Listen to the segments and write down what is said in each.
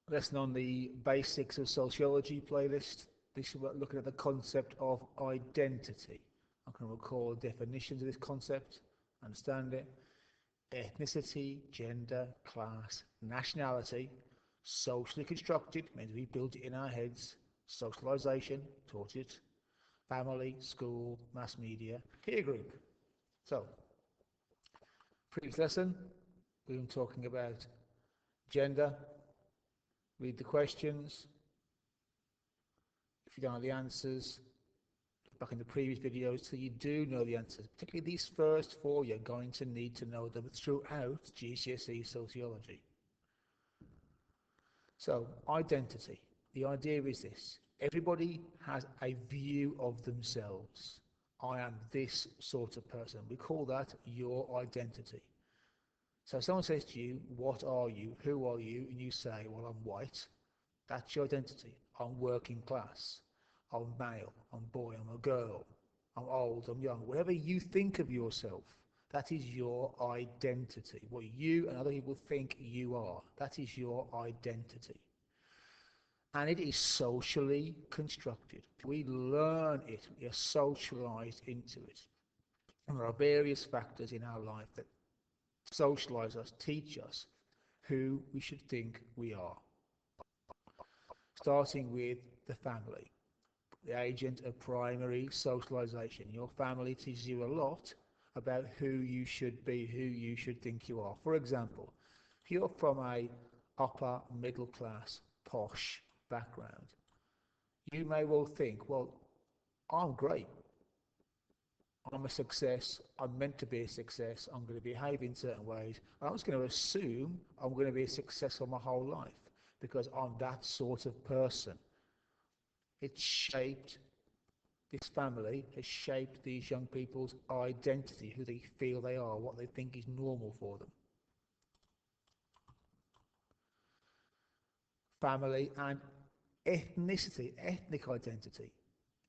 Lesson on the basics of sociology playlist. This is looking at the concept of identity. I can recall definitions of this concept, understand it. Ethnicity, gender, class, nationality, socially constructed, means we build it in our heads, socialization, taught it, family, school, mass media, peer group. So, previous lesson, we've been talking about gender. Read the questions. If you don't know the answers, back in the previous videos so you do know the answers. Particularly these first four, you're going to need to know them throughout GCSE Sociology. So, identity. The idea is this. Everybody has a view of themselves. I am this sort of person. We call that your identity. So if someone says to you, what are you? Who are you? And you say, well, I'm white. That's your identity. I'm working class. I'm male. I'm boy. I'm a girl. I'm old. I'm young. Whatever you think of yourself, that is your identity. What you and other people think you are, that is your identity. And it is socially constructed. We learn it. We are socialized into it. And there are various factors in our life that socialize us, teach us who we should think we are. Starting with the family, the agent of primary socialization. Your family teaches you a lot about who you should be, who you should think you are. For example, if you're from a upper middle class posh background, you may well think, well, I'm great. I'm a success. I'm meant to be a success. I'm going to behave in certain ways. I'm just going to assume I'm going to be successful my whole life because I'm that sort of person. It's shaped, this family has shaped these young people's identity, who they feel they are, what they think is normal for them. Family and ethnicity, ethnic identity.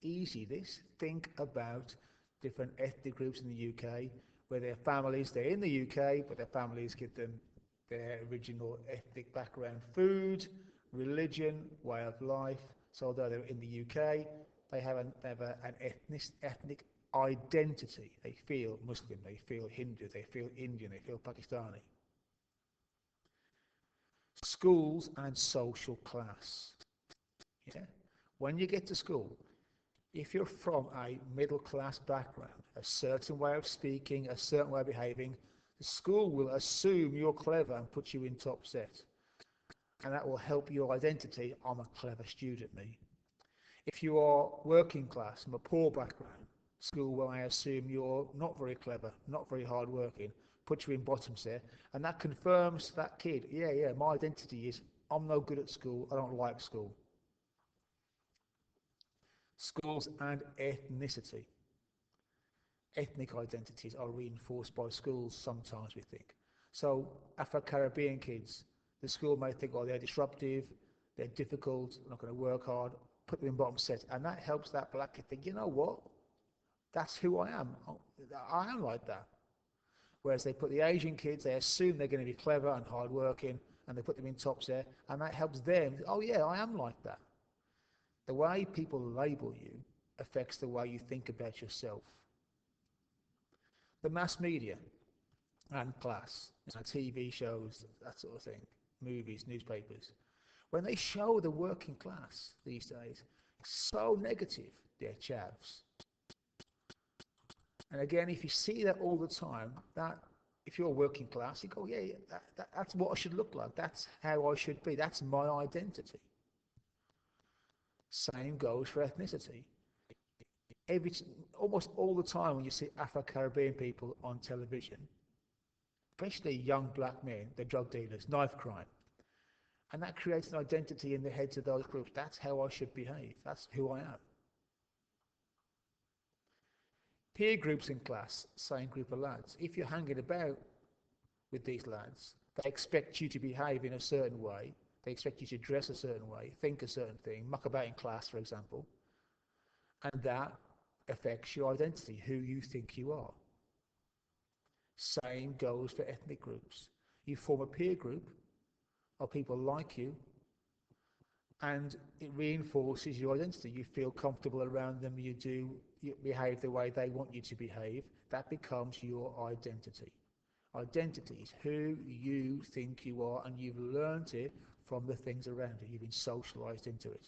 Easy this. Think about different ethnic groups in the UK where their families, they're in the UK, but their families give them their original ethnic background, food, religion, way of life. So although they're in the UK, they have an ethnic identity. They feel Muslim, they feel Hindu, they feel Indian, they feel Pakistani. Schools and social class. Yeah? When you get to school, if you're from a middle class background, a certain way of speaking, a certain way of behaving, the school will assume you're clever and put you in top set. And that will help your identity. I'm a clever student, me. If you are working class from a poor background, school will assume you're not very clever, not very hard working, put you in bottom set, and that confirms to that kid, yeah, my identity is I'm no good at school, I don't like school. Schools and ethnicity. Ethnic identities are reinforced by schools sometimes, we think. So Afro-Caribbean kids, the school may think, oh, they're disruptive, they're difficult, they're not going to work hard, put them in bottom set, and that helps that black kid think, you know what, that's who I am. I am like that. Whereas they put the Asian kids, they assume they're going to be clever and hardworking, and they put them in top set, and that helps them, oh yeah, I am like that. The way people label you affects the way you think about yourself. The mass media and class, TV shows, that sort of thing, movies, newspapers, when they show the working class these days, so negative, they're chavs. And again, if you see that all the time, that if you're working class, you go, yeah, that's what I should look like. That's how I should be. That's my identity. Same goes for ethnicity. Every, almost all the time when you see Afro-Caribbean people on television, especially young black men, they're drug dealers, knife crime. And that creates an identity in the heads of those groups. That's how I should behave. That's who I am. Peer groups in class, same group of lads. If you're hanging about with these lads, they expect you to behave in a certain way. They expect you to dress a certain way, think a certain thing, muck about in class, for example. And that affects your identity, who you think you are. Same goes for ethnic groups. You form a peer group of people like you, and it reinforces your identity. You feel comfortable around them, you behave the way they want you to behave. That becomes your identity. Identity is who you think you are, and you've learnt it from the things around you. You've been socialized into it.